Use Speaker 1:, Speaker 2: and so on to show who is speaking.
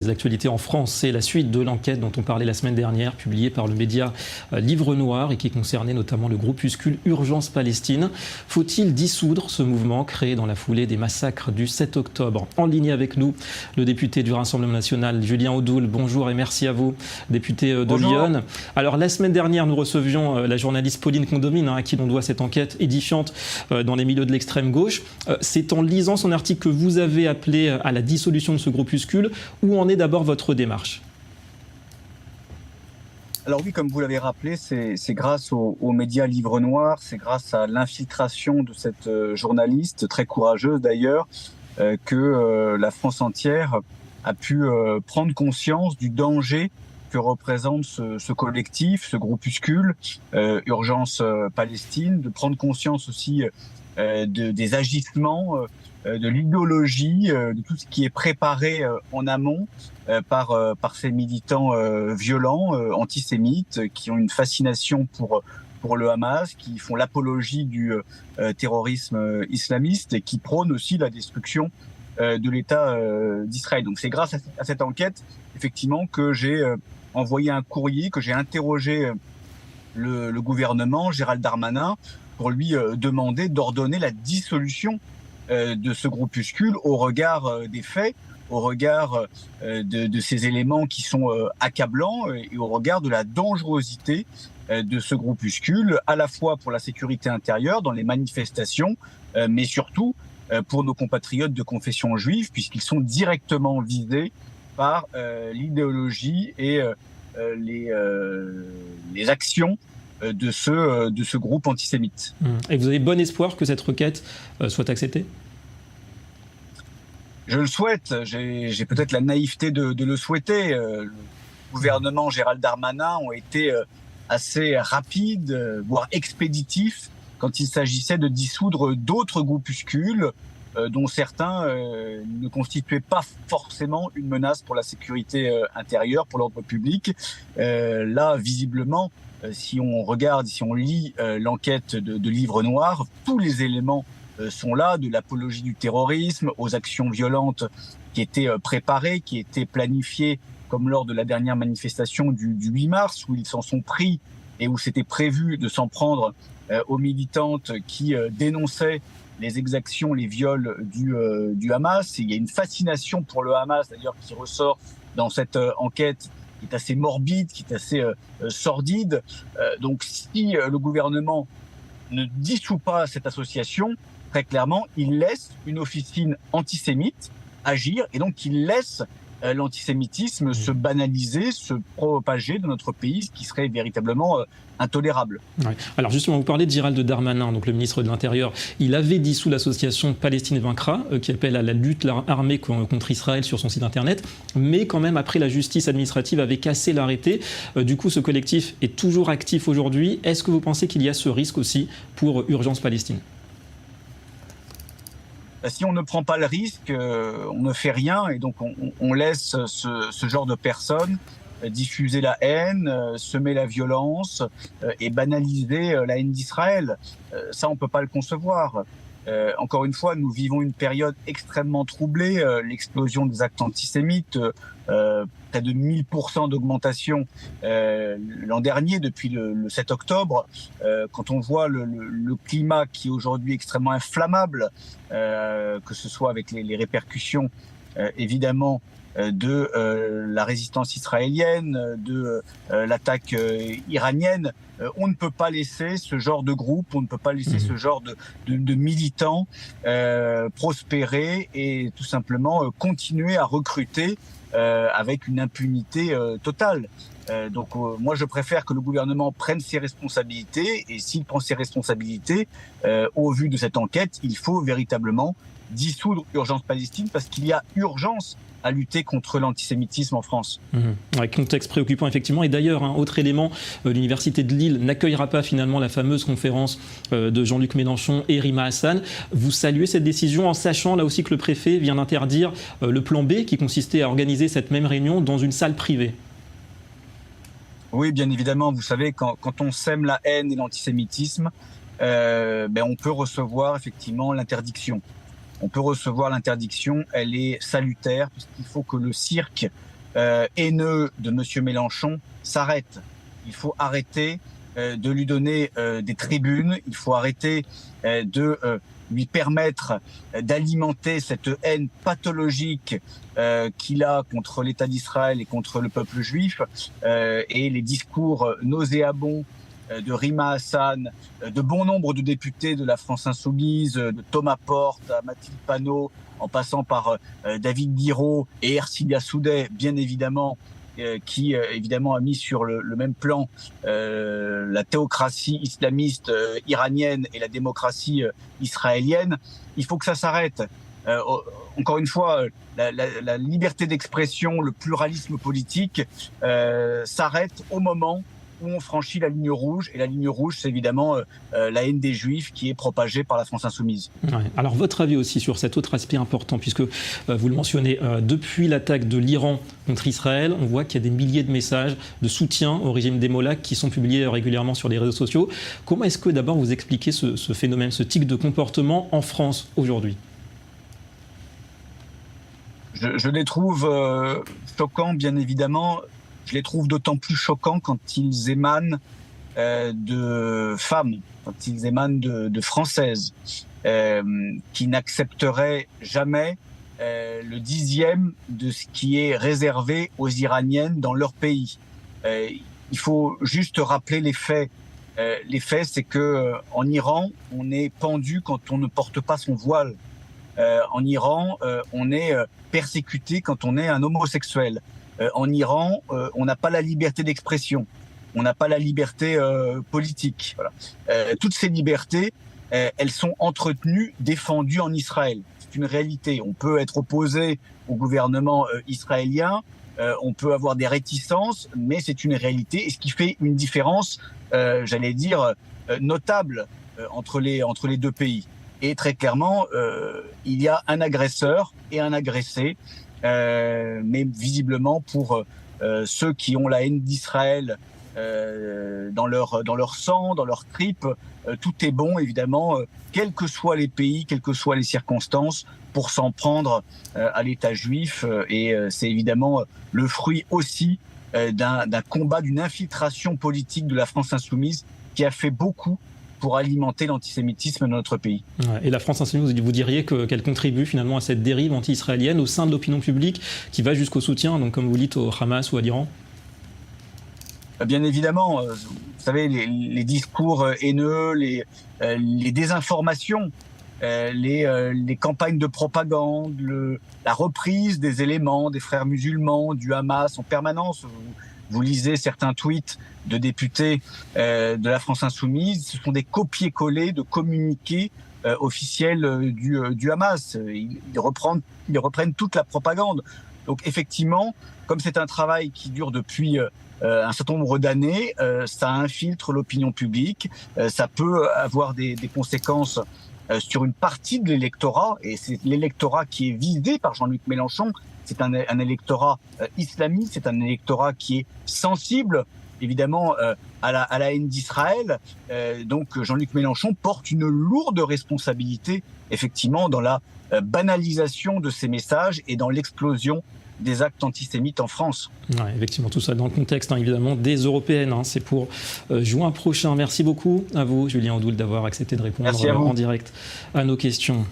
Speaker 1: Les actualités en France, c'est la suite de l'enquête dont on parlait la semaine dernière, publiée par le média Livre Noir et qui concernait notamment le groupuscule Urgence Palestine. Faut-il dissoudre ce mouvement créé dans la foulée des massacres du 7 octobre? En ligne avec nous, le député du Rassemblement national, Julien Audoul. Bonjour et merci à vous, député de Lyon. Alors la semaine dernière, nous recevions la journaliste Pauline Condomine, à qui l'on doit cette enquête édifiante dans les milieux de l'extrême gauche. C'est en lisant son article que vous avez appelé à la dissolution de ce groupuscule. Où en est d'abord votre démarche?
Speaker 2: Alors oui, comme vous l'avez rappelé, c'est grâce aux médias Livre Noir, c'est grâce à l'infiltration de cette journaliste, très courageuse d'ailleurs, que la France entière a pu prendre conscience du danger que représente ce collectif, ce groupuscule, Urgence Palestine, de prendre conscience aussi des agissements, de l'idéologie, de tout ce qui est préparé en amont par ces militants violents, antisémites, qui ont une fascination pour le Hamas, qui font l'apologie du terrorisme islamiste et qui prônent aussi la destruction de l'État d'Israël. Donc c'est grâce à cette enquête, effectivement, que j'ai envoyé un courrier, que j'ai interrogé le gouvernement, Gérald Darmanin, pour lui demander d'ordonner la dissolution de ce groupuscule au regard des faits, au regard de ces éléments qui sont accablants et au regard de la dangerosité de ce groupuscule, à la fois pour la sécurité intérieure dans les manifestations, mais surtout pour nos compatriotes de confession juive, puisqu'ils sont directement visés par l'idéologie et les actions de ce groupe antisémite.
Speaker 1: Et vous avez bon espoir que cette requête soit acceptée?
Speaker 2: Je le souhaite. J'ai peut-être la naïveté de le souhaiter. Le gouvernement, Gérald Darmanin, ont été assez rapides, voire expéditifs, quand il s'agissait de dissoudre d'autres groupuscules, dont certains ne constituaient pas forcément une menace pour la sécurité intérieure, pour l'ordre public. Là, visiblement, si on regarde, si on lit l'enquête de Livre Noir, tous les éléments sont là, de l'apologie du terrorisme aux actions violentes qui étaient préparées, qui étaient planifiées, comme lors de la dernière manifestation du 8 mars, où ils s'en sont pris et où c'était prévu de s'en prendre aux militantes qui dénonçaient les exactions, les viols du Hamas. Et il y a une fascination pour le Hamas, d'ailleurs, qui ressort dans cette enquête, qui est assez morbide, qui est assez sordide. Donc si le gouvernement ne dissout pas cette association, très clairement, il laisse une officine antisémite agir et donc il laisse l'antisémitisme se banaliser, se propager dans notre pays, ce qui serait véritablement intolérable.
Speaker 1: Ouais. Alors justement, vous parlez de Gérald Darmanin, donc le ministre de l'Intérieur. Il avait dissous l'association Palestine Vaincra, qui appelle à la lutte armée contre Israël sur son site internet, mais quand même après la justice administrative avait cassé l'arrêté. Du coup, ce collectif est toujours actif aujourd'hui. Est-ce que vous pensez qu'il y a ce risque aussi pour Urgence Palestine ?
Speaker 2: Si on ne prend pas le risque, on ne fait rien et donc on laisse ce genre de personnes diffuser la haine, semer la violence et banaliser la haine d'Israël. Ça, on ne peut pas le concevoir. Encore une fois, nous vivons une période extrêmement troublée, l'explosion des actes antisémites, près de 1000% d'augmentation l'an dernier, depuis le 7 octobre. Quand on voit le climat qui est aujourd'hui extrêmement inflammable, que ce soit avec les répercussions, évidemment, de la résistance israélienne, de l'attaque iranienne, on ne peut pas laisser ce genre de groupe, on ne peut pas laisser ce genre de militants prospérer et tout simplement continuer à recruter avec une impunité totale. Donc moi je préfère que le gouvernement prenne ses responsabilités et s'il prend ses responsabilités, au vu de cette enquête, il faut véritablement dissoudre Urgence Palestine parce qu'il y a urgence à lutter contre l'antisémitisme en France.
Speaker 1: Ouais, contexte préoccupant effectivement. Et d'ailleurs, un autre élément, l'Université de Lille n'accueillera pas finalement la fameuse conférence de Jean-Luc Mélenchon et Rima Hassan. Vous saluez cette décision en sachant là aussi que le préfet vient d'interdire le plan B qui consistait à organiser cette même réunion dans une salle privée.
Speaker 2: Oui, bien évidemment. Vous savez, quand on sème la haine et l'antisémitisme, on peut recevoir effectivement l'interdiction. On peut recevoir l'interdiction, elle est salutaire, parce qu'il faut que le cirque haineux de M. Mélenchon s'arrête. Il faut arrêter de lui donner des tribunes, il faut arrêter de lui permettre d'alimenter cette haine pathologique qu'il a contre l'État d'Israël et contre le peuple juif, et les discours nauséabonds de Rima Hassan, de bon nombre de députés de la France Insoumise, de Thomas Porte à Mathilde Panot, en passant par David Guiraud et Ercilia Soudet, bien évidemment, qui évidemment a mis sur le même plan la théocratie islamiste iranienne et la démocratie israélienne. Il faut que ça s'arrête. Encore une fois, la liberté d'expression, le pluralisme politique s'arrête au moment où on franchit la ligne rouge. Et la ligne rouge, c'est évidemment la haine des Juifs qui est propagée par la France Insoumise. Ouais.
Speaker 1: Alors, votre avis aussi sur cet autre aspect important, puisque vous le mentionnez, depuis l'attaque de l'Iran contre Israël, on voit qu'il y a des milliers de messages de soutien au régime des Mollahs qui sont publiés régulièrement sur les réseaux sociaux. Comment est-ce que d'abord vous expliquez ce phénomène, ce type de comportement en France aujourd'hui ?
Speaker 2: Je les trouve choquants, bien évidemment. Je les trouve d'autant plus choquants quand ils émanent de femmes, quand ils émanent de Françaises, qui n'accepteraient jamais le 10e de ce qui est réservé aux Iraniennes dans leur pays. Il faut juste rappeler les faits. Les faits, c'est que en Iran, on est pendu quand on ne porte pas son voile. En Iran, on est persécuté quand on est un homosexuel. En Iran, on n'a pas la liberté d'expression, on n'a pas la liberté politique. Voilà. Toutes ces libertés, elles sont entretenues, défendues en Israël. C'est une réalité. On peut être opposé au gouvernement israélien, on peut avoir des réticences, mais c'est une réalité. Et ce qui fait une différence, j'allais dire, notable entre les deux pays. Et très clairement, il y a un agresseur et un agressé. Mais visiblement pour ceux qui ont la haine d'Israël dans leur sang, dans leur tripes, tout est bon évidemment, quels que soient les pays, quelles que soient les circonstances, pour s'en prendre à l'État juif. Et c'est évidemment le fruit aussi d'un combat, d'une infiltration politique de la France insoumise qui a fait beaucoup pour alimenter l'antisémitisme dans notre pays.
Speaker 1: Et la France insoumise, vous diriez qu'elle contribue finalement à cette dérive anti-israélienne au sein de l'opinion publique qui va jusqu'au soutien, donc comme vous dites, au Hamas ou à l'Iran ?
Speaker 2: Bien évidemment, vous savez, les discours haineux, les désinformations, les campagnes de propagande, la reprise des éléments des frères musulmans, du Hamas en permanence. Vous lisez certains tweets de députés de la France Insoumise, ce sont des copier-coller de communiqués officiels du Hamas. Ils reprennent toute la propagande. Donc effectivement, comme c'est un travail qui dure depuis un certain nombre d'années, ça infiltre l'opinion publique, ça peut avoir des conséquences sur une partie de l'électorat, et c'est l'électorat qui est visé par Jean-Luc Mélenchon. C'est un électorat islamiste, c'est un électorat qui est sensible, évidemment, à la haine d'Israël. Donc Jean-Luc Mélenchon porte une lourde responsabilité, effectivement, dans la banalisation de ces messages et dans l'explosion des actes antisémites en France.
Speaker 1: Ouais, effectivement, tout ça dans le contexte, évidemment, des européennes. C'est pour juin prochain. Merci beaucoup à vous, Julien Audoul, d'avoir accepté de répondre en direct à nos questions.